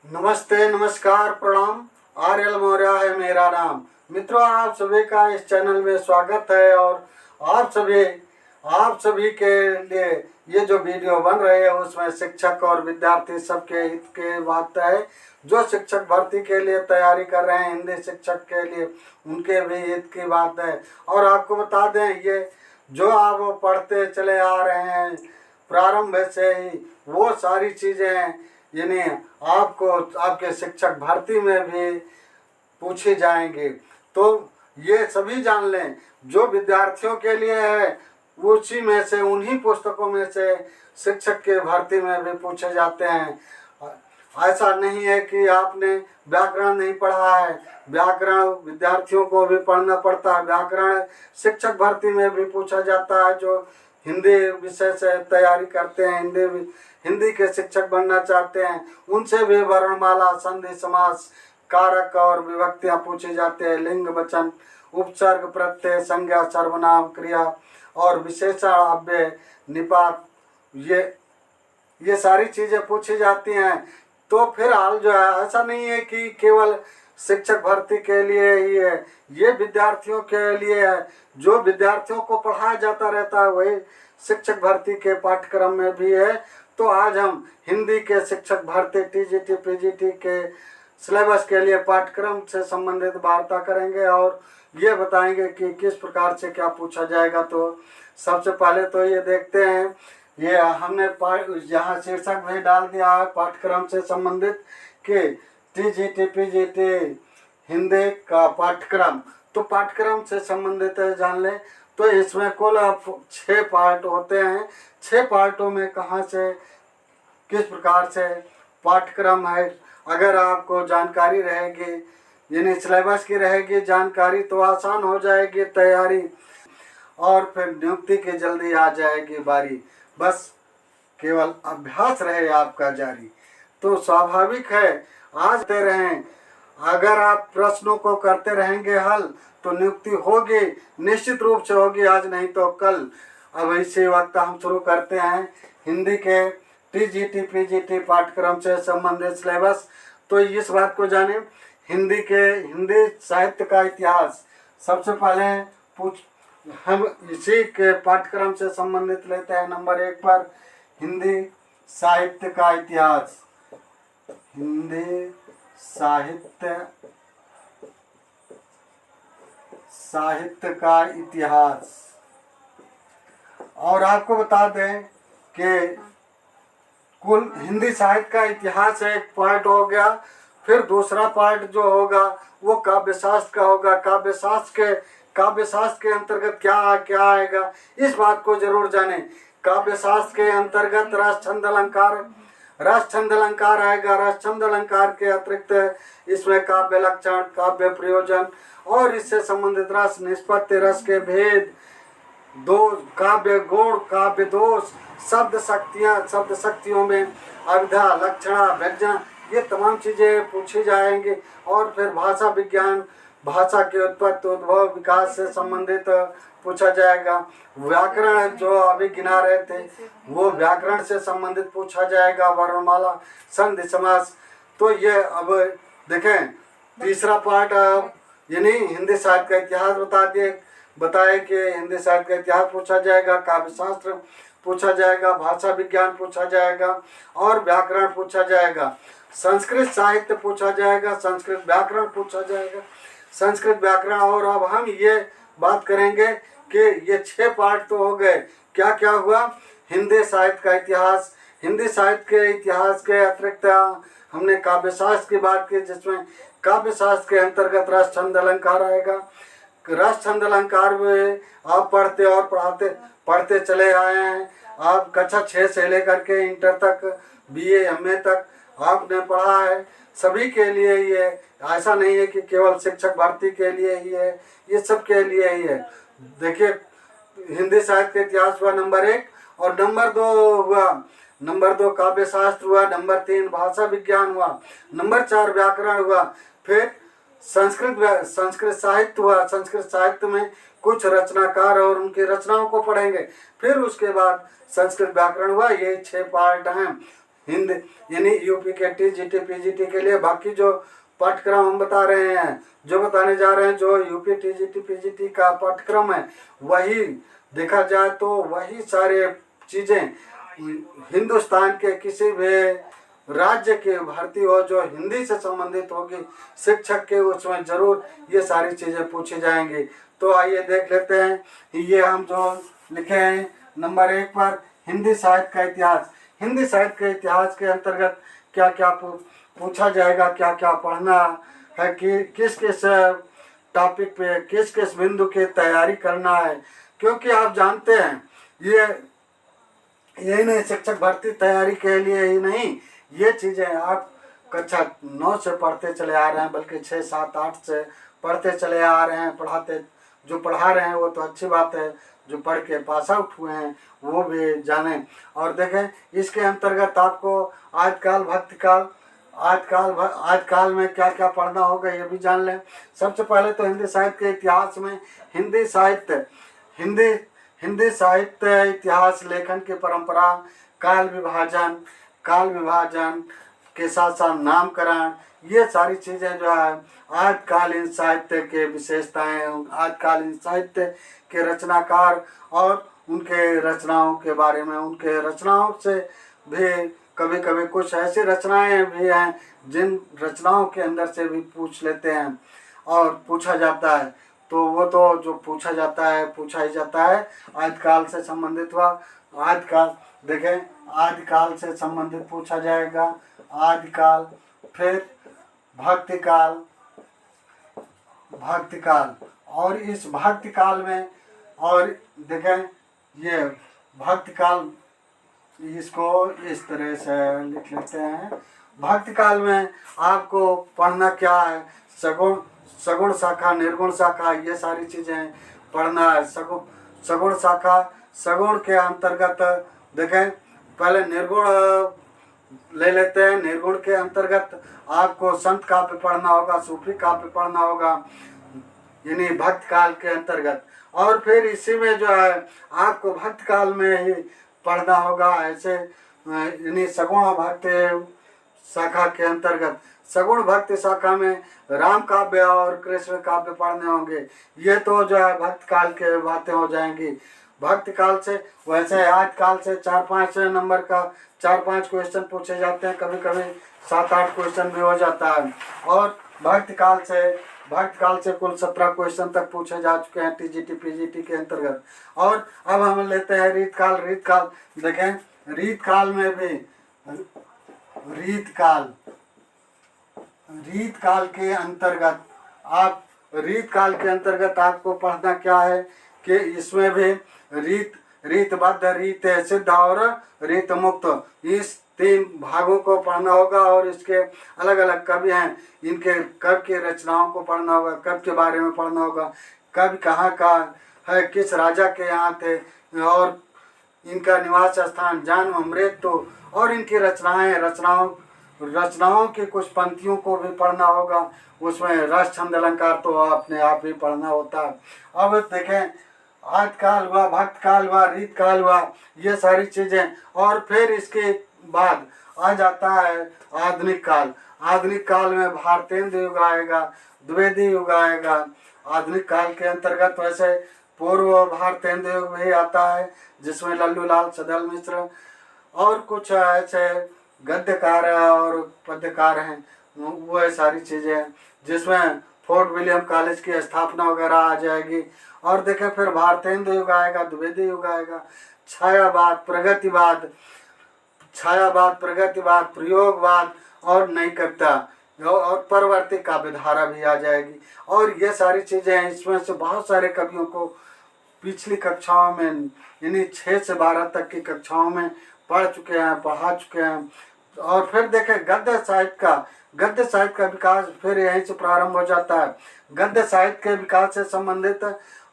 नमस्ते, नमस्कार, प्रणाम। आर्यल मौर्य है मेरा नाम। मित्रों, आप सभी का इस चैनल में स्वागत है। और आप सभी के लिए ये जो वीडियो बन रहे हैं उसमें शिक्षक और विद्यार्थी सबके हित के बात है। जो शिक्षक भर्ती के लिए तैयारी कर रहे हैं, हिंदी शिक्षक के लिए, उनके भी हित की बात है। और आपको बता दें, ये जो आप पढ़ते चले आ रहे हैं प्रारंभ से ही, वो सारी चीज़ें यानी आपको आपके शिक्षक भर्ती में भी पूछे जाएंगे। तो ये सभी जान लें, जो विद्यार्थियों के लिए है उसी में से, उन्हीं पुस्तकों में से शिक्षक के भर्ती में भी पूछे जाते हैं। ऐसा नहीं है कि आपने व्याकरण नहीं पढ़ा है, व्याकरण विद्यार्थियों को भी पढ़ना पड़ता है। व्याकरण शिक्षक भर्ती में भी पूछा जाता है। जो हिंदी विषय से तैयारी करते हैं, हिंदी के शिक्षक बनना चाहते हैं, उनसे भी वर्णमाला, संधि, समास, कारक और विभक्तियां पूछे जाते हैं। लिंग, वचन, उपसर्ग, प्रत्यय, संज्ञा, सर्वनाम, क्रिया और विशेषण, अव्यय, निपात, ये सारी चीज़ें पूछी जाती हैं। तो फिर हाल जो है, ऐसा नहीं है कि केवल शिक्षक भर्ती के लिए ही है, ये विद्यार्थियों के लिए है। जो विद्यार्थियों को पढ़ाया जाता रहता है वही शिक्षक भर्ती के पाठ्यक्रम में भी है। तो आज हम हिंदी के शिक्षक भर्ती टीजीटी पीजीटी के सिलेबस के लिए पाठ्यक्रम से संबंधित वार्ता करेंगे और ये बताएंगे कि किस प्रकार से क्या पूछा जाएगा। तो सबसे पहले तो ये देखते हैं, ये हमने यहाँ शीर्षक भी डाल दिया है पाठ्यक्रम से संबंधित कि टीजीटी पीजीटी हिंदी का पाठ्यक्रम। तो पाठ्यक्रम से संबंधित है, जान लें। तो इसमें कुल 6 पार्ट होते हैं। 6 पार्टों में कहाँ से किस प्रकार से पाठ्यक्रम है, अगर आपको जानकारी रहेगी, यानी सिलेबस की रहेगी जानकारी, तो आसान हो जाएगी तैयारी और फिर नियुक्ति की जल्दी आ जाएगी बारी। बस केवल अभ्यास रहे आपका जारी। तो स्वाभाविक है, आज करते रहें। अगर आप प्रश्नों को करते रहेंगे हल, तो नियुक्ति होगी, निश्चित रूप से होगी, आज नहीं तो कल। अब इसी वक्त हम शुरू करते हैं हिंदी के टीजीटी पीजीटी पाठ्यक्रम से संबंधित सिलेबस। तो इस बात को जानें, हिंदी साहित्य का इतिहास सबसे पहले हम इसी के पाठ्यक्रम से संबंधित लेते हैं। नंबर 1 पर हिंदी साहित्य का इतिहास। हिंदी साहित्य का इतिहास। और आपको बता दें कि कुल हिंदी साहित्य का इतिहास एक पार्ट हो गया। फिर दूसरा पार्ट जो होगा वो काव्यशास्त्र का होगा। काव्यशास्त्र के अंतर्गत क्या क्या आएगा, इस बात को जरूर जानें। काव्यशास्त्र के अंतर्गत रस, छंद, अलंकार आएगा। रस, छंद, अलंकार के अतिरिक्त इसमें काव्य लक्षण, काव्य प्रयोजन और इससे संबंधित रस, निष्पत्ति, रस के भेद, दोष, काव्य गुण, काव्य दोष, शब्द शक्तियों में अविधा, लक्षणा, व्यंजना, ये तमाम चीज़ें पूछी जाएंगी। और फिर भाषा विज्ञान, भाषा के उत्पत्ति, उद्भव, विकास से संबंधित पूछा जाएगा। व्याकरण जो अभी गिना रहे थे, वो व्याकरण से संबंधित पूछा जाएगा। वर्णमाला, संधि, समास। तो ये अब देखें, तीसरा पार्ट यानी हिंदी साहित्य का इतिहास बताए कि हिंदी साहित्य का इतिहास पूछा जाएगा, काव्यशास्त्र पूछा जाएगा, भाषा विज्ञान पूछा जाएगा और व्याकरण पूछा जाएगा। संस्कृत साहित्य पूछा जाएगा, संस्कृत व्याकरण पूछा जाएगा, संस्कृत व्याकरण। और अब हम ये बात करेंगे कि ये 6 पार्ट तो हो गए, क्या क्या हुआ। हिंदी साहित्य का इतिहास। हिंदी साहित्य के इतिहास के अतिरिक्त हमने काव्यशास्त्र की बात की, जिसमें काव्यशास्त्र के अंतर्गत रस, छंद, अलंकार आएगा। रस, छंद, अलंकार में आप पढ़ते चले आए हैं। आप कक्षा 6 से लेकर के इंटर तक, बीए एमए तक आपने पढ़ा है। सभी के लिए ये, ऐसा नहीं है कि केवल शिक्षक भर्ती के लिए ही है, ये सब के लिए ही है। देखिए, हिंदी साहित्य का इतिहास हुआ नंबर 1। और नंबर 2 काव्यशास्त्र हुआ। नंबर 3 भाषा विज्ञान हुआ। नंबर 4 व्याकरण हुआ। फिर संस्कृत साहित्य हुआ। संस्कृत साहित्य में कुछ रचनाकार और उनकी रचनाओं को पढ़ेंगे। फिर उसके बाद संस्कृत व्याकरण हुआ। ये 6 पार्ट हैं। हिंदी यानी यूपी के टीजीटी पीजीटी के लिए बाकी जो पाठ्यक्रम हम बता रहे हैं, जो बताने जा रहे हैं, जो यूपी टीजीटी पीजीटी का पाठ्यक्रम है, वही देखा जाए तो वही सारे चीज़ें हिंदुस्तान के किसी भी राज्य की भर्ती हो जो हिंदी से संबंधित होगी, शिक्षक के उसमें जरूर ये सारी चीज़ें पूछी जाएंगी। तो आइए देख लेते हैं ये हम जो लिखे हैं नंबर 1 पर हिंदी साहित्य का इतिहास। हिंदी साहित्य के इतिहास के अंतर्गत क्या क्या पूछा जाएगा, क्या क्या पढ़ना है, कि किस किस टॉपिक पे किस किस बिंदु की तैयारी करना है। क्योंकि आप जानते हैं ये यही नहीं, शिक्षक भर्ती तैयारी के लिए ही नहीं, ये चीज़ें आप कक्षा 9 से पढ़ते चले आ रहे हैं, बल्कि 6, 7, 8 से पढ़ते चले आ रहे हैं। पढ़ाते जो पढ़ा रहे हैं वो तो अच्छी बात है, जो पढ़ के पास आउट हुए हैं वो भी जानें। और देखें इसके अंतर्गत आपको आजकाल भक्तिकाल आजकाल में क्या क्या पढ़ना होगा ये भी जान लें। सबसे पहले तो हिंदी साहित्य के इतिहास में हिंदी साहित्य इतिहास लेखन की परंपरा, काल विभाजन के साथ साथ नामकरण, ये सारी चीज़ें जो है आजकालीन साहित्य के विशेषताएं, आजकालीन साहित्य के रचनाकार और उनके रचनाओं के बारे में, उनके रचनाओं से भी कभी कभी कुछ ऐसी रचनाएं भी हैं जिन रचनाओं के अंदर से भी पूछ लेते हैं और पूछा जाता है। तो वो तो जो पूछा जाता है पूछा ही जाता है। आदिकाल से संबंधित हुआ, आदिकाल देखें, आदिकाल से संबंधित पूछा जाएगा, आदिकाल, फिर भक्तिकाल और इस भक्तिकाल में, और देखें ये भक्तिकाल, इसको इस तरह से लिख लेते हैं। भक्तिकाल में आपको पढ़ना क्या है, सगुण शाखा, निर्गुण शाखा, ये सारी चीज़ें पढ़ना है। सगुण शाखा, सगुण के अंतर्गत देखें पहले निर्गुण ले लेते हैं। निर्गुण के अंतर्गत आपको संत काव्य पढ़ना होगा, सूफी काव्य पढ़ना होगा, यानी भक्त काल के अंतर्गत। और फिर इसी में जो है आपको भक्त काल में ही पढ़ना होगा ऐसे, यानी सगुण भक्ति शाखा के अंतर्गत। सगुण भक्ति शाखा में राम काव्य और कृष्ण काव्य पढ़ने होंगे। ये तो जो है भक्त काल के बातें हो जाएंगी। भक्त काल से वैसे आज काल से 4-5 नंबर का 4-5 क्वेश्चन पूछे जाते हैं, कभी कभी 7-8 क्वेश्चन भी हो जाता है। और भक्त काल से कुल 17 क्वेश्चन तक पूछे जा चुके हैं टीजीटी पीजीटी के अंतर्गत। और अब हम लेते हैं रीतकाल। देखें रीतकाल में भी रीतकाल के अंतर्गत आपको पढ़ना क्या है कि इसमें भी रीतबद्ध, रीत सिद्ध और रीत मुक्त, इस 3 भागों को पढ़ना होगा। और इसके अलग अलग कवि हैं, इनके कवि की रचनाओं को पढ़ना होगा, कवि के बारे में पढ़ना होगा, कवि कहाँ का है, किस राजा के यहाँ थे और इनका निवास स्थान, जन्म, मृत्यु और इनकी रचनाओं की कुछ पंक्तियों को भी पढ़ना होगा। उसमें रस छंद अलंकार तो अपने आप ही पढ़ना होता है। अब देखें आदिकाल हुआ, भक्तकाल हुआ, रीतकाल हुआ, ये सारी चीज़ें। और फिर इसके बाद आ जाता है आधुनिक काल। आधुनिक काल में भारतेंदु युग आएगा, द्विवेदी युग आएगा। आधुनिक काल के अंतर्गत वैसे पूर्व भारतेंदु युग भी आता है जिसमें लल्लूलाल सदल मिश्र और कुछ ऐसे गद्यकार और पद्यकार हैं, वो सारी चीज़ें हैं जिसमें फोर्ट विलियम कॉलेज की स्थापना वगैरह आ जाएगी। और देखें फिर भारतेंदु युग आएगा, द्विवेदी युग आएगा, छायावाद, प्रगतिवाद, प्रयोगवाद और नई कविता और परवर्ती काव्यधारा भी आ जाएगी। और ये सारी चीज़ें हैं। इसमें से बहुत सारे कवियों को पिछली कक्षाओं में यानी 6 से 12 तक की कक्षाओं में पढ़ा चुके हैं। और फिर देखें गद्य साहित्य का विकास फिर यहीं से प्रारंभ हो जाता है। गद्य साहित्य के विकास से संबंधित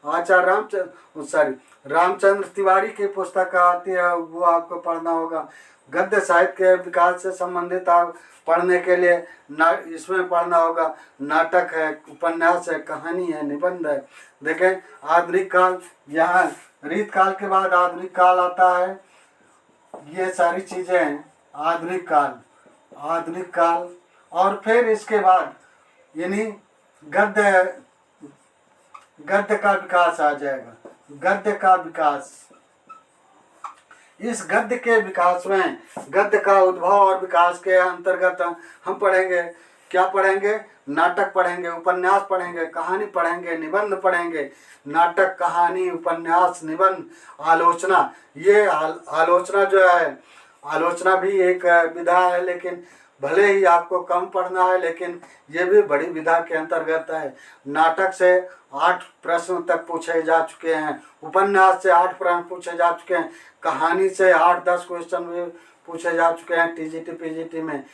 आचार्य रामचंद्र तिवारी की पुस्तक आती है, वो आपको पढ़ना होगा। गद्य साहित्य के विकास से संबंधित आप पढ़ने के लिए इसमें पढ़ना होगा। नाटक है, उपन्यास है, कहानी है, निबंध है। देखें आधुनिक काल, यहाँ रीतकाल के बाद आधुनिक काल आता है। ये सारी चीज़ें हैं आधुनिक काल, आधुनिक काल। और फिर इसके बाद यानी गद्य, गद्य का विकास आ जाएगा, गद्य का विकास। इस गद्य के विकास में, गद्य का उद्भव और विकास के अंतर्गत हम पढ़ेंगे, क्या पढ़ेंगे? नाटक पढ़ेंगे, उपन्यास पढ़ेंगे, कहानी पढ़ेंगे, निबंध पढ़ेंगे। नाटक, कहानी, उपन्यास, निबंध, आलोचना। ये आलोचना जो है, आलोचना भी एक विधा है, लेकिन भले ही आपको कम पढ़ना है, लेकिन ये भी बड़ी विधा के अंतर्गत है। नाटक से 8 प्रश्न तक पूछे जा चुके हैं, उपन्यास से 8 प्रश्न पूछे जा चुके हैं, कहानी से 8-10 क्वेश्चन भी पूछे जा चुके हैं टीजीटी पीजीटी में।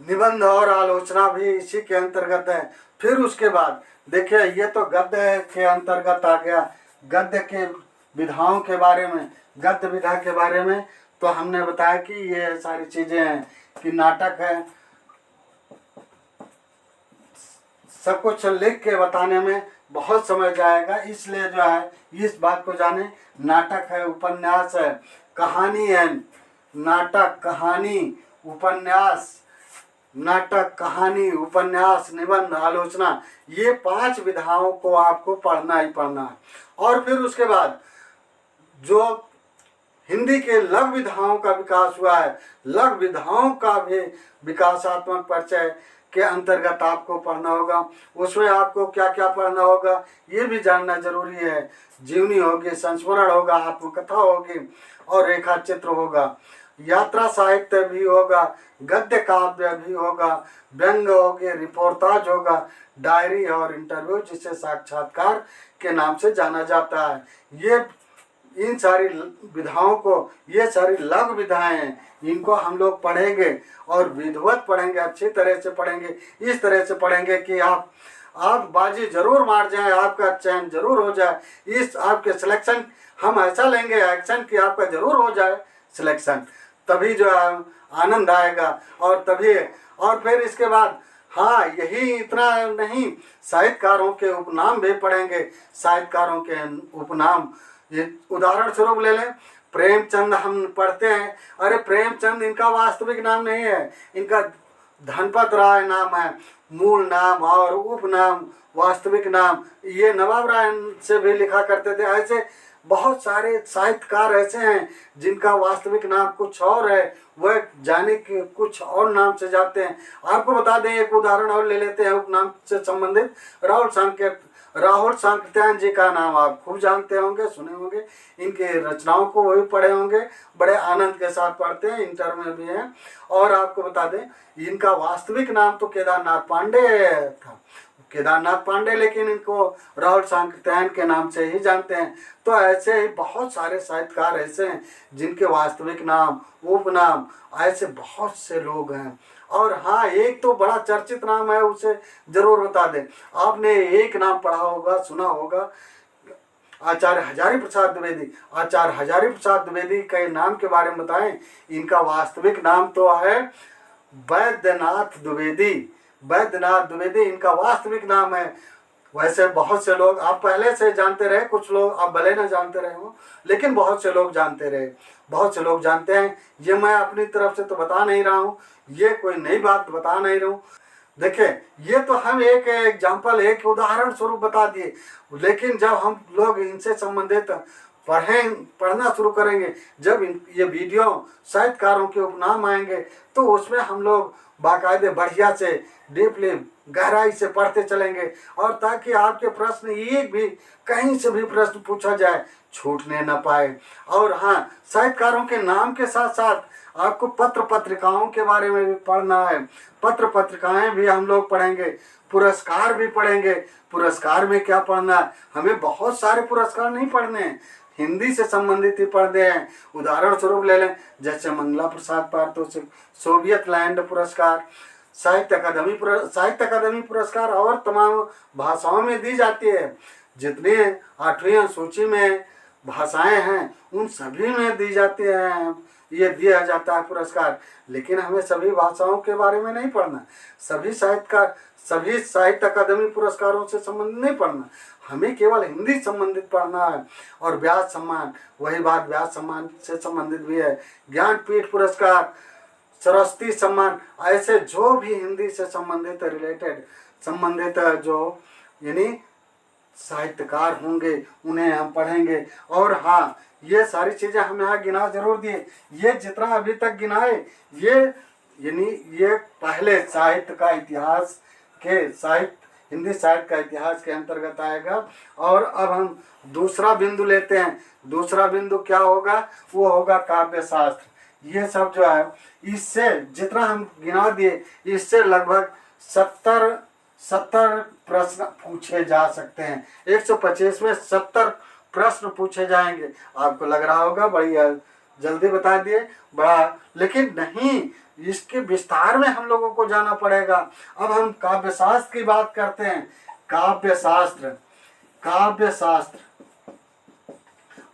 निबंध और आलोचना भी इसी के अंतर्गत है। फिर उसके बाद देखिए, ये तो गद्य के अंतर्गत आ गया। गद्य के विधाओं के बारे में, गद्य विधा के बारे में तो हमने बताया कि ये सारी चीजें हैं कि नाटक है, सब कुछ लिख के बताने में बहुत समय जाएगा, इसलिए जो है इस बात को जाने। नाटक है, उपन्यास है, कहानी है, नाटक, कहानी, उपन्यास, नाटक, कहानी, उपन्यास, निबंध, आलोचना, ये 5 विधाओं को आपको पढ़ना ही पढ़ना है। और फिर उसके बाद जो हिंदी के लघु विधाओं का विकास हुआ है, लघु विधाओं का भी विकासात्मक परिचय के अंतर्गत आपको पढ़ना होगा। उसमें आपको क्या क्या पढ़ना होगा ये भी जानना जरूरी है। जीवनी होगी, संस्मरण होगा, आत्मकथा होगी और रेखा चित्र होगा, यात्रा साहित्य भी होगा, गद्य काव्य भी होगा, व्यंग होगी, रिपोर्टाज होगा, डायरी और इंटरव्यू जिसे साक्षात्कार के नाम से जाना जाता है। ये इन सारी विधाओं को, ये सारी लघु विधाएं हैं, इनको हम लोग पढ़ेंगे और विधिवत पढ़ेंगे, अच्छी तरह से पढ़ेंगे। इस तरह से पढ़ेंगे कि आप बाजी जरूर मार जाए, आपका चयन जरूर हो जाए, इस आपके सिलेक्शन हम ऐसा लेंगे एक्शन कि आपका जरूर हो जाए सिलेक्शन, तभी जो है आनंद आएगा। और तभी, और फिर इसके बाद हाँ, यही इतना नहीं, साहित्यकारों के उपनाम भी पढ़ेंगे। साहित्यकारों के उपनाम, ये उदाहरण स्वरूप ले लें, प्रेमचंद हम पढ़ते हैं, अरे प्रेमचंद इनका वास्तविक नाम नहीं है, इनका धनपत राय नाम है, मूल नाम और उपनाम, वास्तविक नाम ये नवाब राय से भी लिखा करते थे। ऐसे बहुत सारे साहित्यकार ऐसे हैं जिनका वास्तविक नाम कुछ और है, वह जाने के कुछ और नाम से जाते हैं। आपको बता दें, एक उदाहरण और ले लेते हैं उपनाम से संबंधित। राहुल सांकृत्यायन जी का नाम आप खूब जानते होंगे, सुने होंगे, इनके रचनाओं को वही पढ़े होंगे, बड़े आनंद के साथ पढ़ते हैं, इंटर में भी हैं। और आपको बता दें, इनका वास्तविक नाम तो केदारनाथ पांडे था, केदारनाथ पांडे, लेकिन इनको राहुल सांकृत्यायन के नाम से ही जानते हैं। तो ऐसे ही बहुत सारे साहित्यकार ऐसे हैं जिनके वास्तविक नाम, उपनाम, ऐसे बहुत से लोग हैं। और हाँ, एक तो बड़ा चर्चित नाम है, उसे जरूर बता दें। आपने एक नाम पढ़ा होगा, सुना होगा, आचार्य हजारी प्रसाद द्विवेदी। आचार्य हजारी प्रसाद द्विवेदी के नाम के बारे में बताएं। इनका वास्तविक नाम तो है वैद्यनाथ द्विवेदी, वैद्यनाथ द्विवेदी इनका वास्तविक नाम है। वैसे बहुत से लोग आप पहले से जानते रहे, कुछ लोग आप भले ना जानते रहे हो, लेकिन बहुत से लोग जानते रहे, बहुत से लोग जानते हैं। ये मैं अपनी तरफ से तो बता नहीं रहा हूँ, ये कोई नई बात बता नहीं रहा हूँ। देखिए, ये तो हम एक एग्जाम्पल, एक उदाहरण स्वरूप बता दिए, लेकिन जब हम लोग इनसे संबंधित पढ़ना शुरू करेंगे, जब ये वीडियो साहित्यकारों के उपनाम आएंगे, तो उसमें हम लोग बाकायदे बढ़िया से डीपली गहराई से पढ़ते चलेंगे, और ताकि आपके प्रश्न एक भी, कहीं से भी प्रश्न पूछा जाए, छूटने न पाए। और हाँ, साहित्यकारों के नाम के साथ साथ आपको पत्र पत्रिकाओं के बारे में भी पढ़ना है। पत्र पत्रिकाएं भी हम लोग पढ़ेंगे, पुरस्कार भी पढ़ेंगे। पुरस्कार में क्या पढ़ना है, हमें बहुत सारे पुरस्कार नहीं पढ़ने हैं, हिंदी से संबंधित ही पढ़ते हैं। उदाहरण स्वरूप ले लें, जैसे मंगला प्रसाद पारितोषिक, सोवियत लैंड पुरस्कार, साहित्य अकादमी पुरस्कार और तमाम भाषाओं में दी जाती है। जितने 8वीं सूची में भाषाएं हैं उन सभी में दी जाती हैं ये दिया जाता है पुरस्कार। लेकिन हमें सभी भाषाओं के बारे में नहीं पढ़ना, सभी साहित्य अकादमी पुरस्कारों से संबंधित नहीं पढ़ना, हमें केवल हिंदी संबंधित पढ़ना है। और व्यास सम्मान, वही बात व्यास सम्मान से संबंधित भी है, ज्ञानपीठ पुरस्कार, सरस्वती सम्मान, ऐसे जो भी हिंदी से संबंधित संबंधित जो यानी साहित्यकार होंगे उन्हें हम पढ़ेंगे। और हाँ, ये सारी चीज़ें हम यहाँ गिना जरूर दिए, ये जितना अभी तक गिनाए ये यानी ये पहले साहित्य का इतिहास के हिंदी साहित्य का इतिहास के अंतर्गत आएगा। और अब हम दूसरा बिंदु लेते हैं। दूसरा बिंदु क्या होगा? वो होगा काव्य शास्त्र। ये सब जो है इससे जितना हम गिना दिए इससे लगभग 70 प्रश्न पूछे जा सकते हैं। 125 में 70 प्रश्न पूछे जाएंगे। आपको लग रहा होगा बढ़िया जल्दी बता दिए बड़ा, लेकिन नहीं, इसके विस्तार में हम लोगों को जाना पड़ेगा। अब हम काव्य शास्त्र की बात करते हैं। काव्य शास्त्र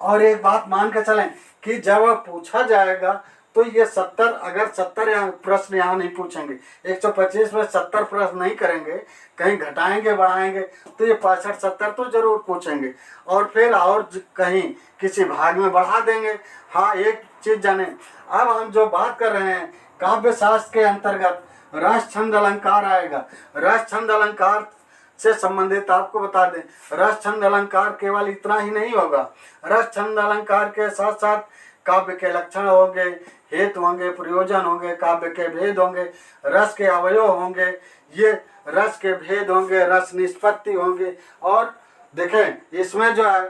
और एक बात मान के चलें कि जब पूछा जाएगा तो ये 70 अगर 70 प्रश्न यहाँ नहीं पूछेंगे, 125 में 70 प्रश्न नहीं करेंगे, कहीं घटाएंगे बढ़ाएंगे तो ये 65-70 तो जरूर पूछेंगे। और फिर और कहीं किसी भाग में बढ़ा देंगे। हाँ, एक चीज जाने, अब हम जो बात कर रहे हैं काव्य शास्त्र के अंतर्गत रस छंद अलंकार आएगा। रस छंद अलंकार से संबंधित आपको बता दें, रस छंद अलंकार केवल इतना ही नहीं होगा। रस छंद अलंकार के साथ साथ काव्य के लक्षण होंगे, हेतु होंगे, प्रयोजन होंगे, काव्य के भेद होंगे, रस के अवयव होंगे, ये रस के भेद होंगे, रस निष्पत्ति होंगे। और देखें इसमें जो है,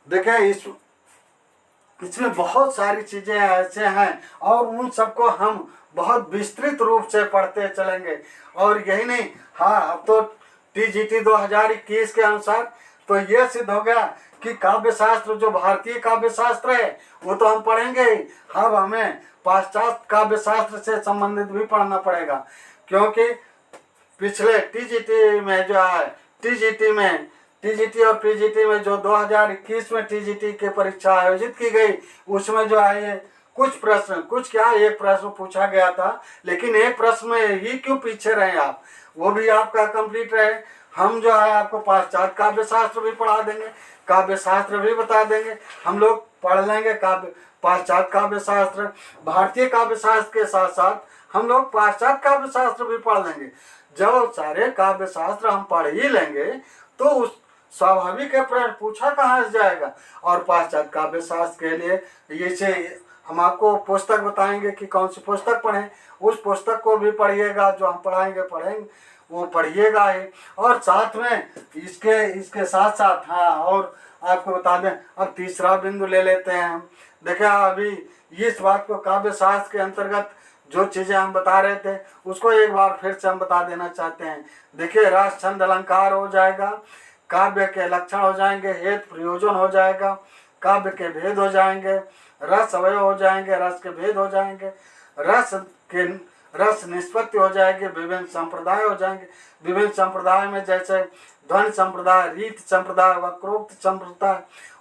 देखें इसमें बहुत सारी चीजें ऐसे हैं और उन सबको हम बहुत विस्तृत रूप से पढ़ते चलेंगे। और यही नहीं, हाँ, अब तो TGT 2021 के अनुसार तो ये सिद्ध हो गया कि काव्य शास्त्र जो भारतीय काव्य शास्त्र है वो तो हम पढ़ेंगे ही, अब हमें पाश्चात्य काव्य शास्त्र से संबंधित भी पढ़ना पड़ेगा। क्योंकि पिछले TGT में जो है, TGT और PGT में जो 2021 में TGT की परीक्षा आयोजित की गई उसमें जो है ये कुछ एक प्रश्न पूछा गया था, लेकिन एक प्रश्न में ही क्यों पीछे रहे आप, वो भी आपका कंप्लीट रहे। हम जो है आपको पाश्चात्य काव्य शास्त्र भी पढ़ा देंगे, काव्य शास्त्र भी बता देंगे, हम लोग पढ़ लेंगे पाश्चात्य काव्य शास्त्र, भारतीय काव्य शास्त्र के साथ साथ हम लोग पाश्चात्य काव्य शास्त्र भी पढ़ लेंगे। जब सारे काव्य शास्त्र हम पढ़ ही लेंगे तो उस स्वाभाविक है प्रश्न पूछा कहाँ से जाएगा। और पाश्चात्य काव्य शास्त्र के लिए ये हम आपको पुस्तक बताएंगे कि कौन सी पुस्तक पढ़ें, उस पुस्तक को भी पढ़िएगा, जो हम पढ़ेंगे वो पढ़िएगा ही। और साथ में इसके साथ साथ हाँ, और आपको बता दें, अब तीसरा बिंदु ले लेते हैं हम। देखिए अभी इस बात को काव्य शास्त्र के अंतर्गत जो चीज़ें हम बता रहे थे उसको एक बार फिर से हम बता देना चाहते हैं। देखिए रस छंद अलंकार हो जाएगा, काव्य के लक्षण हो जाएंगे, हेतु प्रयोजन हो जाएगा, काव्य के भेद हो जाएंगे, रस अवयव हो जाएंगे, रस के भेद हो जाएंगे, रस निष्पत्ति हो जाएगी, विभिन्न संप्रदाय हो जाएंगे। विभिन्न संप्रदाय में जैसे ध्वनि संप्रदाय, रीत संप्रदाय,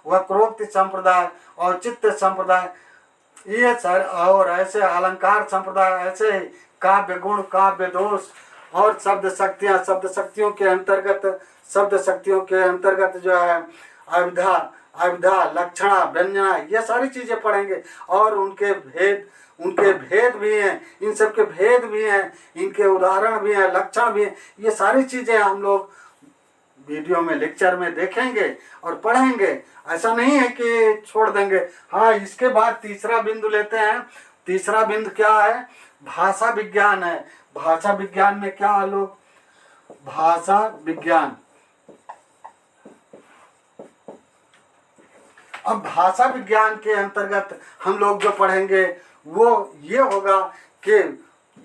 वक्रोक्ति संप्रदाय और चित्त संप्रदाय, ये सर और ऐसे अलंकार संप्रदाय, ऐसे काव्य गुण, काव्य दोष और शब्द शक्तियों के अंतर्गत जो है अविधा, लक्षणा, व्यंजना, ये सारी चीजें पढ़ेंगे। और उनके भेद भी हैं, इन सब के भेद भी हैं, इनके उदाहरण भी हैं, लक्षण भी हैं, ये सारी चीजें हम लोग वीडियो में लेक्चर में देखेंगे और पढ़ेंगे। ऐसा नहीं है कि छोड़ देंगे। हाँ, इसके बाद तीसरा बिंदु लेते हैं। तीसरा बिंदु क्या है? भाषा विज्ञान है। भाषा विज्ञान में क्या है लोग? भाषा विज्ञान। अब भाषा विज्ञान के अंतर्गत हम लोग जो पढ़ेंगे वो ये होगा कि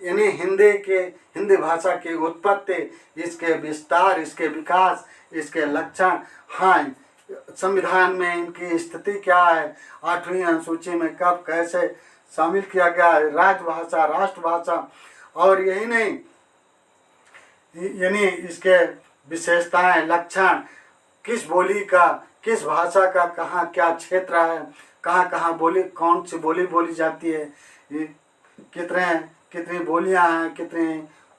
यानी हिंदी भाषा की उत्पत्ति, इसके विस्तार, इसके विकास, इसके लक्षण, हाँ, संविधान में इनकी स्थिति क्या है, 8वीं अनुसूची में कब कैसे शामिल किया गया है, राजभाषा, राष्ट्रभाषा, और यही नहीं यानी इसके विशेषताएं, लक्षण, किस बोली का, किस भाषा का कहाँ क्या क्षेत्र है, कहाँ कहाँ बोली, कौन सी बोली बोली जाती है, ये कितने कितनी बोलियां हैं, कितनी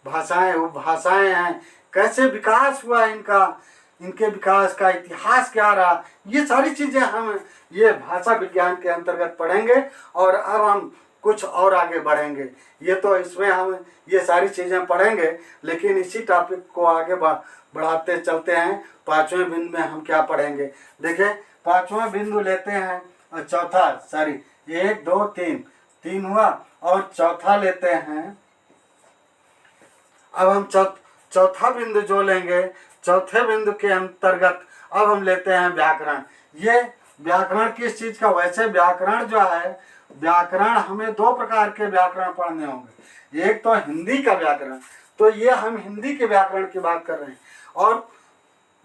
भाषाएं, वो भाषाएं हैं, कैसे विकास हुआ इनका, इनके विकास का इतिहास क्या रहा, ये सारी चीज़ें हम ये भाषा विज्ञान के अंतर्गत पढ़ेंगे। और अब हम कुछ और आगे बढ़ेंगे। ये तो इसमें हम ये सारी चीज़ें पढ़ेंगे, लेकिन इसी टॉपिक को आगे बढ़ाते चलते हैं। पाँचवें बिंदु में हम क्या पढ़ेंगे, देखिए पाँचवें बिंदु लेते हैं, और चौथा, सॉरी 1 2 3 3 हुआ, और चौथा लेते हैं। अब हम चौथा बिंदु जो लेंगे, चौथे बिंदु के अंतर्गत अब हम लेते हैं व्याकरण। ये व्याकरण किस चीज का, वैसे व्याकरण जो है, व्याकरण हमें 2 प्रकार के व्याकरण पढ़ने होंगे। एक तो हिंदी का व्याकरण, तो ये हम हिंदी के व्याकरण की बात कर रहे हैं, और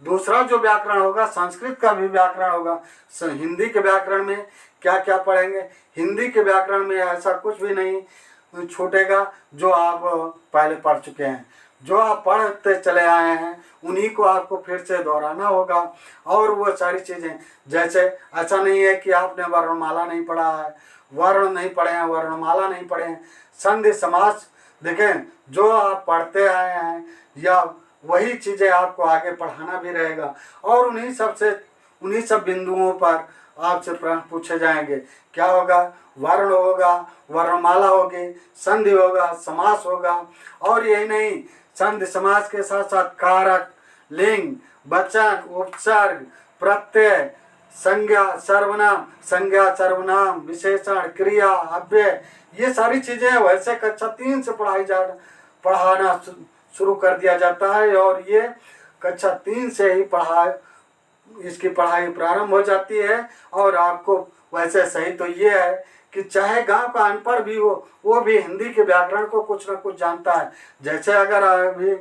दूसरा जो व्याकरण होगा संस्कृत का भी व्याकरण होगा। हिंदी के व्याकरण में क्या क्या पढ़ेंगे, हिंदी के व्याकरण में ऐसा कुछ भी नहीं छूटेगा जो आप पहले पढ़ चुके हैं, जो आप पढ़ते चले आए हैं उन्हीं को आपको फिर से दोहराना होगा। और वो सारी चीज़ें, जैसे ऐसा नहीं है कि आपने वर्णमाला नहीं पढ़ा है, वर्ण नहीं पढ़े हैं, वर्णमाला नहीं पढ़े हैं, संधि समास देखें जो आप पढ़ते आए हैं, या वही चीज़ें आपको आगे पढ़ाना भी रहेगा। और उन्हीं सब बिंदुओं पर आपसे प्रश्न पूछे जाएंगे। क्या होगा, वर्ण होगा, वर्णमाला होगी, संधि होगा, समास होगा। और यही नहीं, संधि समास के साथ साथ कारक, लिंग, वचन, उपसर्ग, प्रत्यय, संज्ञा, सर्वनाम, विशेषण, क्रिया, अव्यय, ये सारी चीजें वैसे कक्षा 3 से पढ़ाना शुरू कर दिया जाता है। और ये कक्षा 3 से ही इसकी पढ़ाई प्रारंभ हो जाती है। और आपको वैसे सही तो ये है कि चाहे गांव का अनपढ़ भी हो, वो भी हिंदी के व्याकरण को कुछ ना कुछ जानता है। जैसे अगर अभी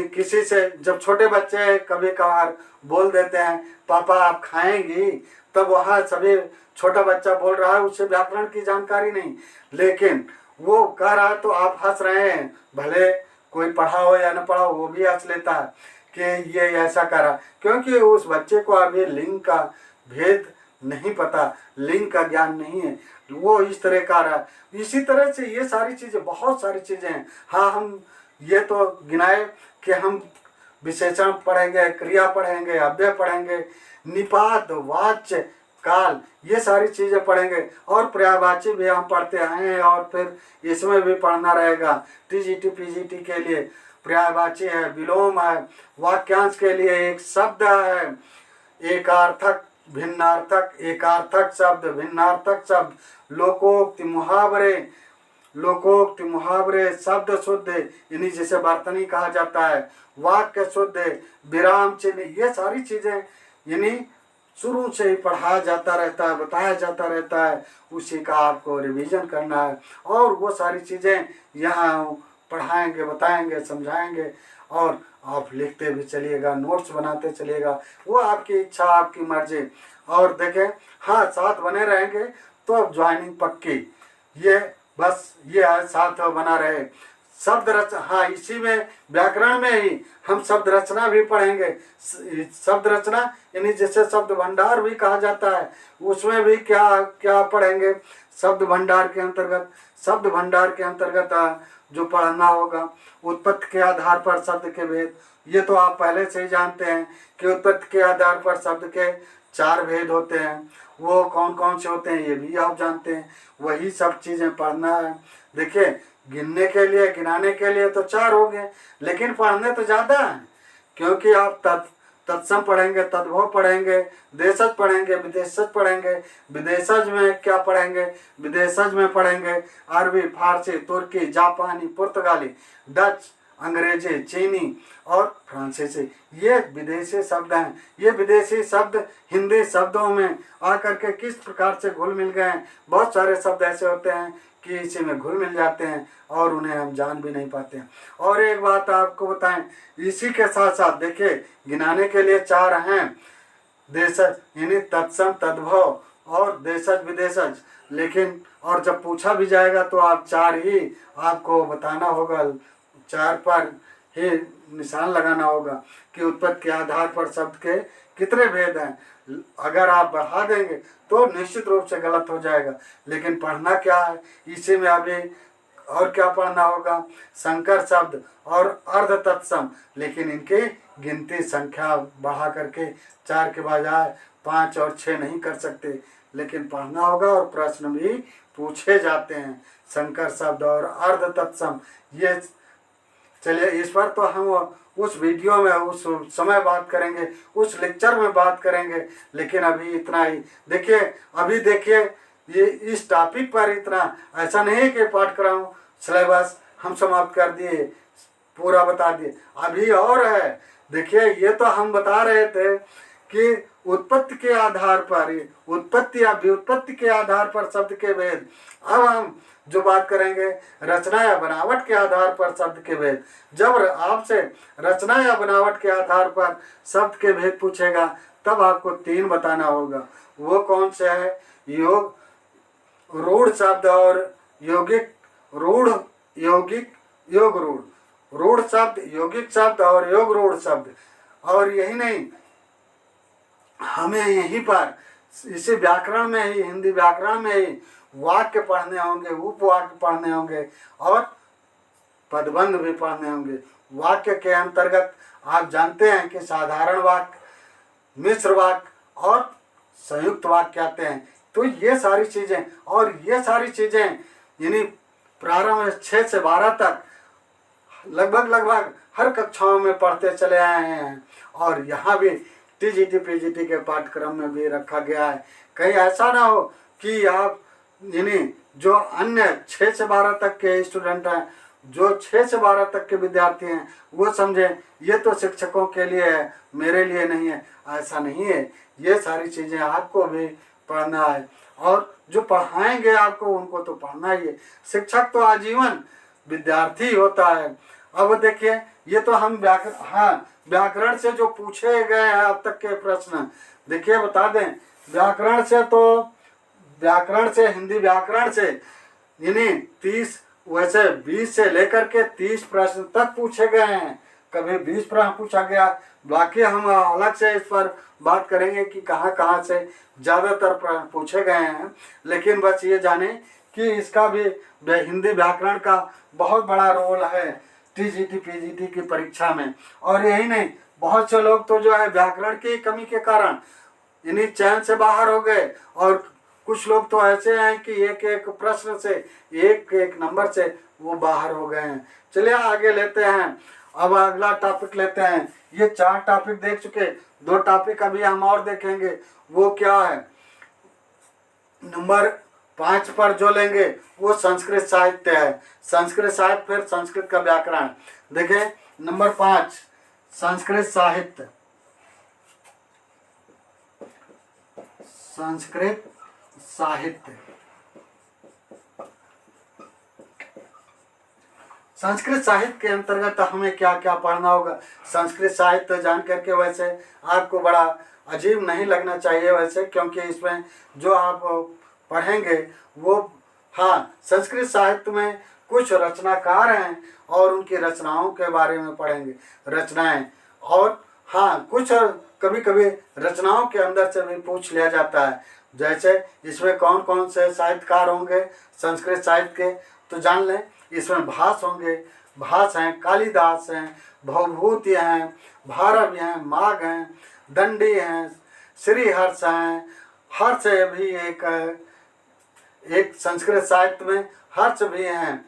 किसी से, जब छोटे बच्चे कभी कभार बोल देते हैं पापा आप खाएंगी, तब वहाँ सभी छोटा बच्चा बोल रहा है, उससे व्याकरण की जानकारी नहीं, लेकिन वो कह रहा है तो आप हंस रहे हैं, भले कोई पढ़ा हो या न पढ़ा हो वो भी हंस लेता है कि ये ऐसा करा, क्योंकि उस बच्चे को अभी लिंग का भेद नहीं पता, लिंग का ज्ञान नहीं है, वो इस तरह का रहा। इसी तरह से ये सारी चीज़ें, बहुत सारी चीज़ें हैं। हाँ, हम ये तो गिनाए कि हम विशेषण पढ़ेंगे, क्रिया पढ़ेंगे, अव्यय पढ़ेंगे, निपात, वाच्य, काल, ये सारी चीज़ें पढ़ेंगे। और पर्यायवाची भी हम पढ़ते आए हैं, और फिर इसमें भी पढ़ना रहेगा। टीजीटी पीजीटी के लिए पर्यायवाची है, विलोम है, वाक्यांश के लिए एक शब्द है, एकार्थक, भिन्नार्थक, एकार्थक शब्द, भिन्नार्थक शब्द, लोकोक्ति मुहावरे, शब्द शुद्ध, इन्हीं जैसे वर्तनी कहा जाता है, वाक्य शुद्ध, विराम चिन्ह, ये सारी चीज़ें यानी शुरू से ही पढ़ाया जाता रहता है, बताया जाता रहता है, उसी का आपको रिवीजन करना है। और वो सारी चीज़ें यहाँ पढ़ाएंगे, बताएंगे, समझाएंगे, और आप लिखते भी चलिएगा, नोट्स बनाते चलिएगा, वो आपकी इच्छा, आपकी मर्जी। और देखें, हाँ, साथ बने रहेंगे तो अब ज्वाइनिंग पक्की, ये बस ये साथ बना रहे। शब्द रचना, हाँ, इसी में व्याकरण में ही हम शब्द रचना भी पढ़ेंगे। शब्द रचना यानी जैसे शब्द भंडार भी कहा जाता है, उसमें भी क्या क्या पढ़ेंगे। शब्द भंडार के अंतर्गत जो पढ़ना होगा, उत्पत्ति के आधार पर शब्द के भेद, ये तो आप पहले से ही जानते हैं कि उत्पत्ति के आधार पर शब्द के 4 भेद होते हैं। वो कौन कौन से होते हैं ये भी आप जानते हैं। वही सब चीज़ें पढ़ना है। देखिए, गिनने के लिए, गिनाने के लिए तो 4 हो गए, लेकिन पढ़ने तो ज़्यादा हैं, क्योंकि आप तत्सम पढ़ेंगे, तद्भव पढ़ेंगे, देशज पढ़ेंगे, विदेशज पढ़ेंगे। विदेशज में क्या पढ़ेंगे, विदेशज में पढ़ेंगे अरबी, फारसी, तुर्की, जापानी, पुर्तगाली, डच, अंग्रेजी, चीनी और फ्रांसीसी, ये विदेशी शब्द हैं। ये विदेशी शब्द हिंदी शब्दों में आकर के किस प्रकार से घुल मिल गए हैं। बहुत सारे शब्द ऐसे होते हैं कि इसी में घुल मिल जाते हैं और उन्हें हम जान भी नहीं पाते हैं। और एक बात आपको बताएं, इसी के साथ साथ देखिए, गिनाने के लिए 4 हैं, देशज यानी तत्सम, तद्भव और देशज, विदेशज। लेकिन और जब पूछा भी जाएगा तो आप 4 ही आपको बताना होगा, 4 पर ही निशान लगाना होगा कि उत्पत्ति के आधार पर शब्द के कितने भेद हैं। अगर आप बढ़ा देंगे तो निश्चित रूप से गलत हो जाएगा। लेकिन पढ़ना क्या है, इसी में अभी और क्या पढ़ना होगा, संकर शब्द और अर्ध तत्सम, लेकिन इनकी गिनती संख्या बढ़ा करके 4 के बजाय 5 और 6 नहीं कर सकते, लेकिन पढ़ना होगा और प्रश्न भी पूछे जाते हैं। संकर शब्द और अर्ध तत्सम, ये चलिए इस पर तो हम उस वीडियो में उस समय बात करेंगे, उस लेक्चर में बात करेंगे, लेकिन अभी इतना ही देखिए। अभी देखिए ये इस टॉपिक पर इतना, ऐसा नहीं कि पाठ्यक्रम सिलेबस हम समाप्त कर दिए, पूरा बता दिए, अभी और है। देखिए ये तो हम बता रहे थे कि उत्पत्ति के आधार पर, उत्पत्ति या व्युत्पत्ति के आधार पर शब्द के भेद। अब हम जो बात करेंगे रचना या बनावट के आधार पर शब्द के भेद। जब आपसे रचना या बनावट के आधार पर शब्द के भेद पूछेगा तब आपको 3 बताना होगा। वो कौन से है? योग रूढ़ शब्द और यौगिक रूढ़, यौगिक योग रूढ़, रूढ़ शब्द, यौगिक शब्द और योग रूढ़ शब्द। और यही नहीं, हमें यहीं पर इसी व्याकरण में ही, हिंदी व्याकरण में ही वाक्य पढ़ने होंगे, उपवाक्य पढ़ने होंगे और पदबंध भी पढ़ने होंगे। वाक्य के अंतर्गत आप जानते हैं कि साधारण वाक्य, मिश्र वाक्य और संयुक्त वाक्य आते हैं। तो ये सारी चीज़ें, और ये सारी चीज़ें यानी प्रारंभ 6 से 12 तक लगभग हर कक्षाओं में पढ़ते चले आए हैं, और यहाँ भी टीजीटी पीजीटी के पाठ्यक्रम में भी रखा गया है। कहीं ऐसा ना हो कि आप यानी जो अन्य 6 से 12 तक के स्टूडेंट हैं, जो 6 से 12 तक के विद्यार्थी हैं, वो समझें ये तो शिक्षकों के लिए है, मेरे लिए नहीं है। ऐसा नहीं है, ये सारी चीज़ें आपको भी पढ़ना है, और जो पढ़ाएंगे आपको उनको तो पढ़ना ही है। शिक्षक तो आजीवन विद्यार्थी होता है। अब देखिए ये तो हम व्याकरण से जो पूछे गए हैं अब तक के प्रश्न, देखिए बता दें, व्याकरण से तो, व्याकरण से, हिंदी व्याकरण से यानी 30, वैसे 20 से लेकर के 30 प्रश्न तक पूछे गए हैं। कभी 20 प्रश्न पूछा गया। बाकी हम अलग से इस पर बात करेंगे कि कहाँ कहाँ से ज़्यादातर प्रश्न पूछे गए हैं। लेकिन बस ये जाने कि इसका भी हिंदी व्याकरण का बहुत बड़ा रोल है टीजीटी पीजीटी की परीक्षा में। और यही नहीं, बहुत से लोग तो जो है व्याकरण की कमी के कारण इन्हीं चयन से बाहर हो गए, और कुछ लोग तो ऐसे हैं कि एक एक प्रश्न से, एक एक नंबर से वो बाहर हो गए हैं। चलिए आगे लेते हैं, अब अगला टॉपिक लेते हैं। ये 4 टॉपिक देख चुके, 2 टॉपिक अभी हम और देखेंगे। वो क्या है? नंबर 5 पर जो लेंगे वो संस्कृत साहित्य है। संस्कृत साहित्य, फिर संस्कृत का व्याकरण। देखें नंबर 5 संस्कृत साहित्य। संस्कृत साहित्य, संस्कृत साहित्य के अंतर्गत हमें क्या क्या पढ़ना होगा। संस्कृत साहित्य जान करके वैसे आपको बड़ा अजीब नहीं लगना चाहिए वैसे, क्योंकि इसमें जो आप पढ़ेंगे वो, हाँ, संस्कृत साहित्य में कुछ रचनाकार हैं और उनकी रचनाओं के बारे में पढ़ेंगे, रचनाएं। और हाँ, कुछ कभी कभी रचनाओं के अंदर से भी पूछ लिया जाता है, जैसे इसमें कौन कौन से साहित्यकार होंगे संस्कृत साहित्य के, तो जान लें। इसमें भास होंगे, भास हैं, कालिदास हैं, भवभूति हैं, भारवी हैं, माघ हैं, दंडी हैं, श्रीहर्ष हैं। हर्ष भी एक संस्कृत साहित्य में हर्ष भी हैं,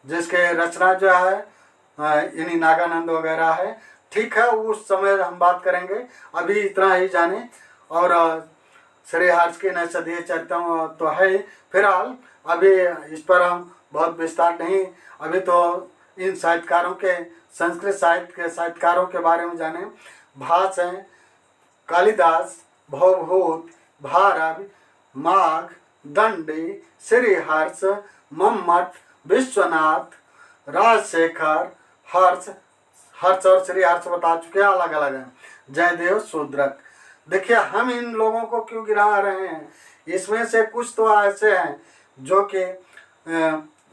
जिसके रचना जो है इन्हीं नागानंद वगैरह है। ठीक है, उस समय हम बात करेंगे, अभी इतना ही जाने। और श्रीहर्ष की नैषधीय चरितम तो है ही, फिलहाल अभी इस पर हम बहुत विस्तार नहीं, अभी तो इन साहित्यकारों के, संस्कृत साहित्य के साहित्यकारों के बारे में जाने। भास हैं, कालिदास, भवभूत, भारवी, माघ, दंडी, श्रीहर्ष, मम्मट, विश्वनाथ, राजशेखर, हर्ष और श्रीहर्ष बता चुके हैं, अलग अलग हैं, जयदेव, शूद्रक। देखिए हम इन लोगों को क्यों गिरा रहे हैं, इसमें से कुछ तो ऐसे हैं जो कि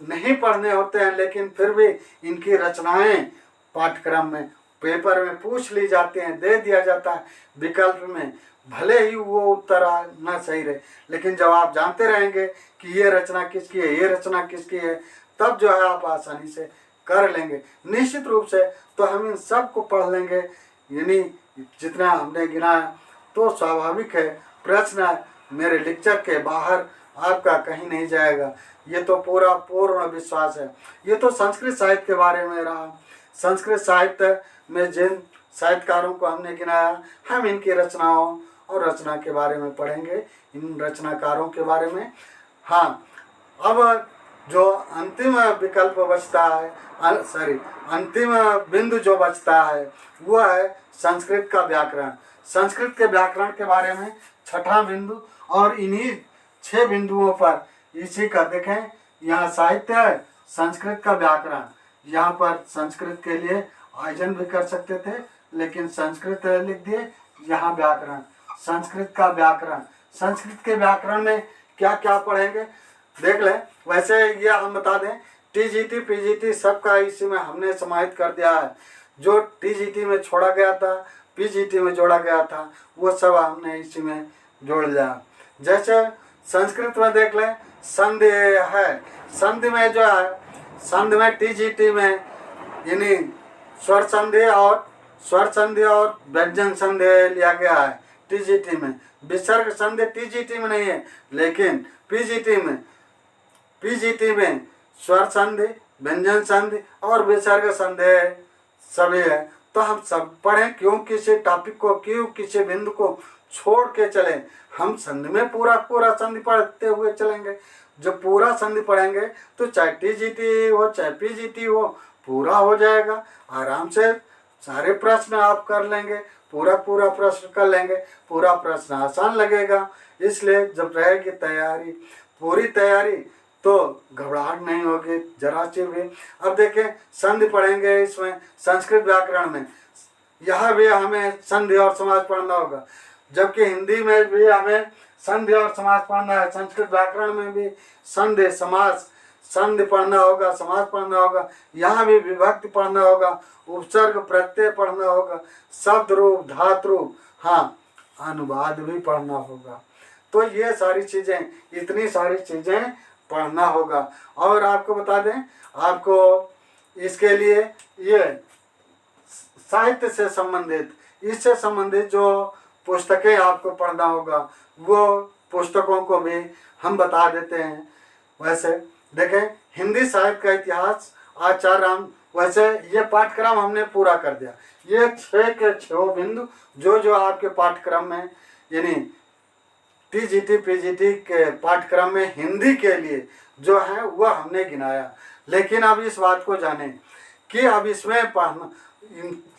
नहीं पढ़ने होते हैं, लेकिन फिर भी इनकी रचनाएं पाठ्यक्रम में पेपर में पूछ ली जाते हैं, दे दिया जाता है विकल्प में, भले ही वो उत्तर ना सही रहे, लेकिन जब आप जानते रहेंगे कि ये रचना किसकी है, ये रचना किसकी है, तब जो है आप आसानी से कर लेंगे निश्चित रूप से। तो हम इन सब को पढ़ लेंगे, यानी जितना हमने गिनाया, तो स्वाभाविक है प्रश्न मेरे लेक्चर के बाहर आपका कहीं नहीं जाएगा, ये तो पूरा पूर्ण विश्वास है। ये तो संस्कृत साहित्य के बारे में रहा। संस्कृत साहित्य में जिन साहित्यकारों को हमने गिनाया, हम इनकी रचनाओं और रचना के बारे में पढ़ेंगे, इन रचनाकारों के बारे में। हाँ, अब जो अंतिम विकल्प बचता है, अंतिम बिंदु जो बचता है वो है संस्कृत का व्याकरण। संस्कृत के व्याकरण के बारे में छठा बिंदु, और इन्हीं 6 बिंदुओं पर इसी का देखें, यहाँ साहित्य है, संस्कृत का व्याकरण। यहाँ पर संस्कृत के लिए आयोजन भी कर सकते थे, लेकिन संस्कृत लिख दिए, यहाँ व्याकरण, संस्कृत का व्याकरण। संस्कृत के व्याकरण में क्या क्या पढ़ेंगे देख लें। वैसे ये हम बता दें, टीजीटी पीजीटी सबका इसी में हमने समाहित कर दिया है। जो टीजीटी में छोड़ा गया था, पीजीटी में जोड़ा गया था, वो सब हमने इसी में जोड़ लिया। जैसे संस्कृत में देख लें, संधि है। संधि में जो है, संधि में टीजीटी में यानी स्वर संधि और व्यंजन संधि लिया गया है टीजीटी में। विसर्ग संधि टीजीटी में नहीं है, लेकिन पीजीटी में स्वर संधि, व्यंजन संधि और विसर्ग संधि सभी है। तो हम सब पढ़ें, क्यों किसी टॉपिक को, क्यों किसी बिंदु को छोड़ के चलें। हम संधि में पूरा संधि पढ़ते हुए चलेंगे। जब पूरा संधि पढ़ेंगे तो चाहे टीजीटी हो चाहे पीजीटी हो, पूरा हो जाएगा। आराम से सारे प्रश्न आप कर लेंगे, पूरा प्रश्न कर लेंगे, पूरा प्रश्न आसान लगेगा। इसलिए जब रहेगी तैयारी, पूरी तैयारी, तो घबराहट नहीं होगी जरा सी भी। अब देखें, संधि पढ़ेंगे इसमें संस्कृत व्याकरण में, यहाँ भी हमें संधि और समास पढ़ना होगा, जबकि हिंदी में भी हमें संधि और समास पढ़ना है। संस्कृत व्याकरण में भी संधि समास, संधि पढ़ना होगा, समास पढ़ना होगा, यहाँ भी विभक्ति पढ़ना होगा, उपसर्ग प्रत्यय पढ़ना होगा, शब्द रूप, धातु रूप, हाँ, अनुवाद भी पढ़ना होगा। तो ये सारी चीज़ें, इतनी सारी चीज़ें पढ़ना होगा। और आपको बता दें, आपको इसके लिए ये साहित्य से संबंधित, इससे संबंधित जो पुस्तकें आपको पढ़ना होगा, वो पुस्तकों को भी हम बता देते हैं। वैसे देखें, हिंदी साहित्य का इतिहास आचार्य राम, वैसे ये पाठ्यक्रम हमने पूरा कर दिया। ये 6 के 6 बिंदु जो आपके पाठ्यक्रम में, यानी टीजीटी पीजीटी के पाठ्यक्रम में हिंदी के लिए जो है वह हमने गिनाया। लेकिन अब इस बात को जानें कि अब इसमें पढ़ना,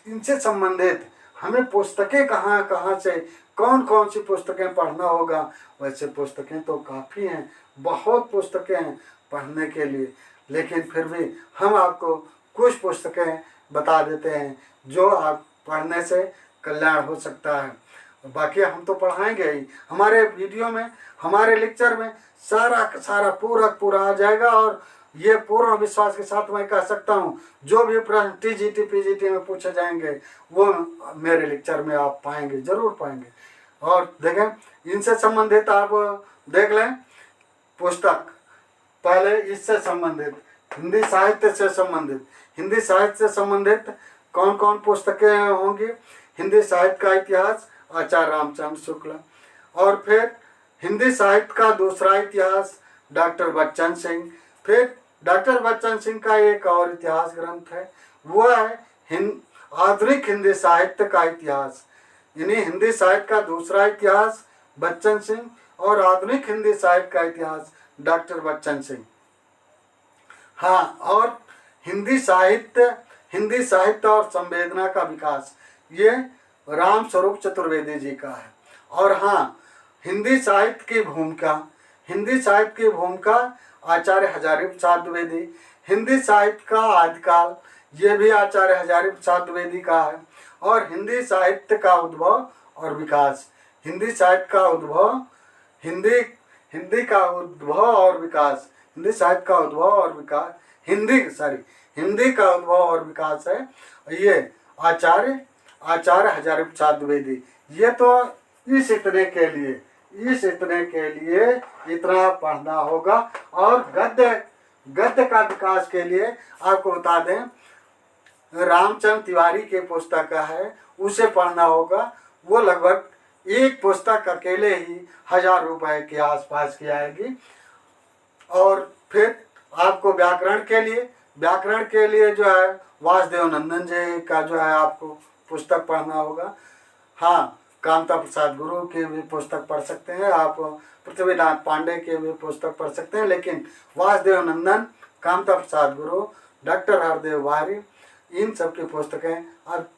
इनसे संबंधित हमें पुस्तकें कहाँ से, कौन सी पुस्तकें पढ़ना होगा। वैसे पुस्तकें तो काफ़ी हैं, बहुत पुस्तकें हैं पढ़ने के लिए, लेकिन फिर भी हम आपको कुछ पुस्तकें बता देते हैं जो आप पढ़ने से कल्याण हो सकता है। बाकी हम तो पढ़ाएंगे ही, हमारे वीडियो में, हमारे लेक्चर में सारा पूरा आ जाएगा। और ये पूर्ण विश्वास के साथ मैं कह सकता हूँ, जो भी प्रश्न टीजीटी पीजीटी में पूछे जाएंगे वो मेरे लेक्चर में आप पाएंगे, जरूर पाएंगे। और देखें, इनसे संबंधित आप देख लें पुस्तक, पहले इससे संबंधित हिंदी साहित्य से संबंधित कौन पुस्तकें होंगी। हिंदी साहित्य का इतिहास आचार्य रामचंद्र शुक्ल, और फिर हिंदी साहित्य का दूसरा इतिहास डॉक्टर बच्चन सिंह। फिर डॉक्टर बच्चन सिंह का एक और इतिहास ग्रंथ है, वो है आधुनिक हिंदी साहित्य का इतिहास। यानी हिंदी साहित्य का दूसरा इतिहास बच्चन सिंह और आधुनिक हिंदी साहित्य का इतिहास डॉक्टर बच्चन सिंह। हाँ, और हिंदी साहित्य और संवेदना का विकास, ये राम स्वरूप चतुर्वेदी जी का है। और हाँ, हिंदी साहित्य की भूमिका आचार्य हजारी प्रसाद द्विवेदी। हिंदी साहित्य का आदिकाल, ये भी आचार्य हजारी प्रसाद द्विवेदी का है। और हिंदी साहित्य का उद्भव और विकास, हिंदी साहित्य का उद्भव, हिंदी साहित्य का उद्भव और विकास, हिंदी का उद्भव और विकास है। ये आचार्य हजारी प्रसाद द्विवेदी। ये तो इस इतने के लिए इतना पढ़ना होगा। और गद्य का विकास के लिए आपको बता दें, रामचंद्र तिवारी के पुस्तक है, उसे पढ़ना होगा। वो लगभग एक पुस्तक अकेले ही 1000 रुपए के आसपास की आएगी। और फिर आपको व्याकरण के लिए जो है वासुदेव नंदन जी का जो है आपको पुस्तक पढ़ना होगा। हाँ, कामता प्रसाद गुरु की भी पुस्तक पढ़ सकते हैं आप, पृथ्वीनाथ पांडे के भी पुस्तक पढ़ सकते हैं। लेकिन वासुदेव नंदन, कामता प्रसाद गुरु, डॉक्टर हरदेव बाहरी, इन सब की पुस्तकें आप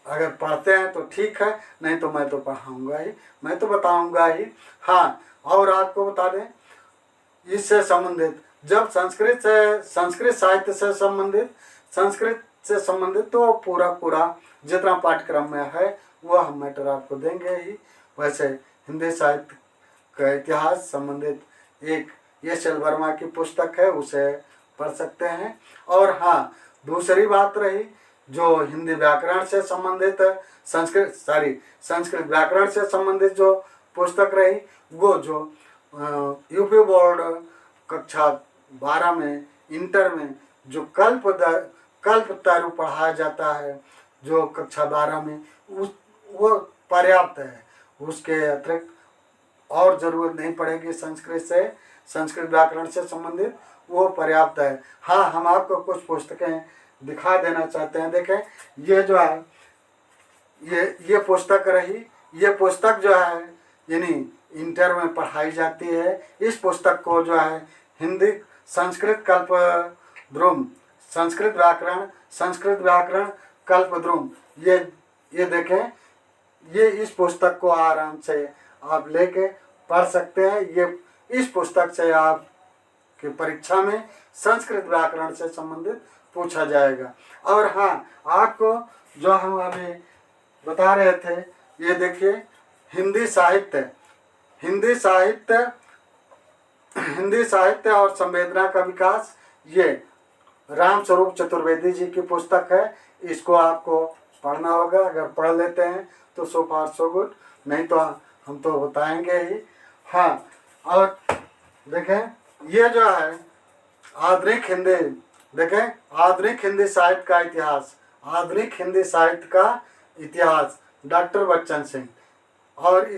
अगर पढ़ते हैं तो ठीक है, नहीं तो मैं तो पढ़ाऊँगा ही, मैं तो बताऊँगा ही। हाँ, और आपको बता दें, इससे संबंधित जब संस्कृत साहित्य से संबंधित तो पूरा जितना पाठ्यक्रम में है वह हम मैटर आपको देंगे ही। वैसे हिंदी साहित्य का इतिहास संबंधित एक एस.एल. वर्मा की पुस्तक है, उसे पढ़ सकते हैं। और हाँ, दूसरी बात रही जो हिंदी व्याकरण से संबंधित संस्कृत व्याकरण से संबंधित जो पुस्तक रही, वो जो यूपी बोर्ड कक्षा 12 में, इंटर में जो कल्पतरु पढ़ाया जाता है, जो कक्षा 12 में, वो पर्याप्त है। उसके अतिरिक्त और ज़रूरत नहीं पड़ेगी संस्कृत व्याकरण से संबंधित, वो पर्याप्त है। हाँ, हम आपको कुछ पुस्तकें दिखा देना चाहते हैं। देखें, ये जो है ये पुस्तक रही। ये पुस्तक जो है यानी इंटर में पढ़ाई जाती है। इस पुस्तक को जो है हिंदी संस्कृत व्याकरण कल्पद्रुम, ये देखें, ये इस पुस्तक को आराम से आप लेके पढ़ सकते हैं। ये इस पुस्तक से आप की परीक्षा में संस्कृत व्याकरण से संबंधित पूछा जाएगा। और हाँ, आपको जो हम अभी बता रहे थे, ये देखिए, हिंदी साहित्य और संवेदना का विकास, ये राम स्वरूप चतुर्वेदी जी की पुस्तक है। इसको आपको पढ़ना होगा। अगर पढ़ लेते हैं तो सो फार सो गुड, नहीं तो हम तो बताएंगे ही। हाँ, और देखें, ये जो है आधुनिक हिंदी साहित्य का इतिहास डॉक्टर बच्चन सिंह। और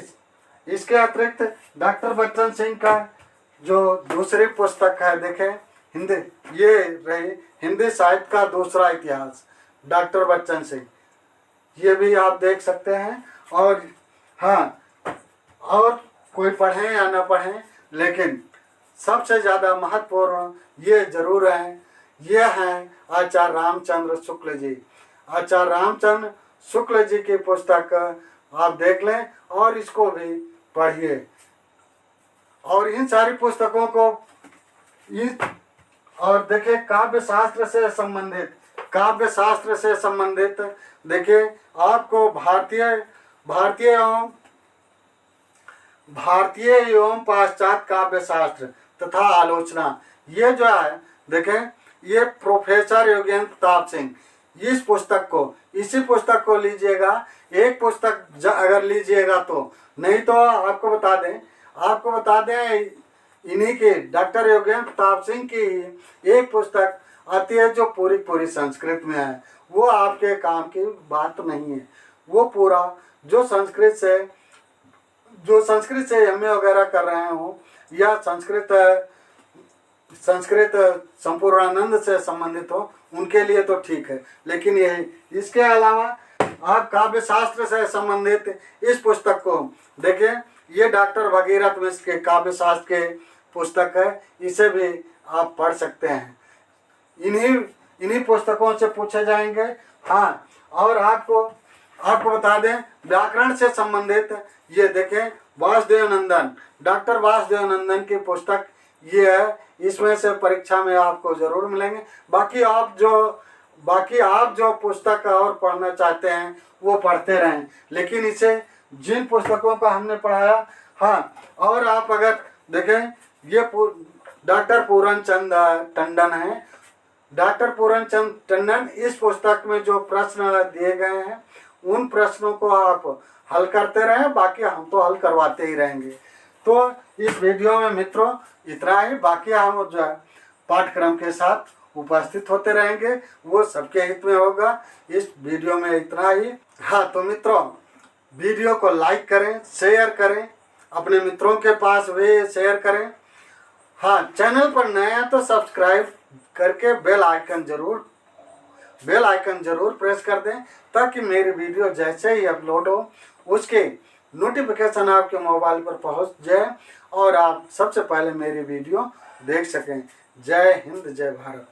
इसके अतिरिक्त डॉक्टर बच्चन सिंह का जो दूसरी पुस्तक है, देखें, ये रही हिंदी साहित्य का दूसरा इतिहास, डॉक्टर बच्चन सिंह, ये भी आप देख सकते हैं। और हाँ, और कोई पढ़ें या न पढ़ें, लेकिन सबसे ज़्यादा महत्वपूर्ण ये जरूर हैं, ये हैं आचार्य रामचंद्र शुक्ल जी की पुस्तक आप देख लें और इसको भी पढ़िए। और इन सारी पुस्तकों को और देखिए, काव्य शास्त्र से संबंधित देखिए, आपको भारतीय एवं पाश्चात्य काव्य शास्त्र तथा आलोचना, ये जो है देखें, ये प्रोफेसर योगेंद्र प्रताप सिंह, इसी पुस्तक को लीजिएगा। एक पुस्तक अगर लीजिएगा तो, नहीं तो आपको बता दें इन्हीं की, डॉक्टर योगेंद्र प्रताप सिंह की एक पुस्तक आती है जो पूरी संस्कृत में है। वो आपके काम की बात नहीं है। वो पूरा जो संस्कृत से एमए वगैरह कर रहे हो या संस्कृत संपूर्णानंद से संबंधित हो, उनके लिए तो ठीक है। लेकिन यही, इसके अलावा आप काव्य शास्त्र से संबंधित इस पुस्तक को देखें। ये डॉक्टर भगीरथ मिश्र के काव्य शास्त्र के पुस्तक है, इसे भी आप पढ़ सकते हैं। इन्हीं पुस्तकों से पूछे जाएंगे। हाँ, और आपको बता दें, व्याकरण से संबंधित ये देखें, डॉक्टर वासुदेव नंदन की पुस्तक ये है। इसमें से परीक्षा में आपको जरूर मिलेंगे। बाकी आप जो पुस्तक और पढ़ना चाहते हैं वो पढ़ते रहें, लेकिन इसे जिन पुस्तकों का हमने पढ़ाया, हाँ, और आप अगर देखें, ये डॉक्टर पूरन चंद टंडन है, डॉक्टर पूरनचंद टंडन इस पुस्तक में जो प्रश्न दिए गए हैं उन प्रश्नों को आप हल करते रहें, बाकी हम तो हल करवाते ही रहेंगे। तो इस वीडियो में मित्रों इतना ही, बाकी हम जो है पाठ्यक्रम के साथ उपस्थित होते रहेंगे, वो सबके हित में होगा। इस वीडियो में इतना ही। हाँ तो मित्रों वीडियो को लाइक करें, शेयर करें, अपने मित्रों के पास भी शेयर करें। हाँ चैनल पर नए हैं तो सब्सक्राइब करके बेल आइकन जरूर प्रेस कर दें, ताकि मेरी वीडियो जैसे ही अपलोड हो उसके नोटिफिकेशन आपके मोबाइल पर पहुंच जाए और आप सबसे पहले मेरी वीडियो देख सकें। जय हिंद, जय भारत।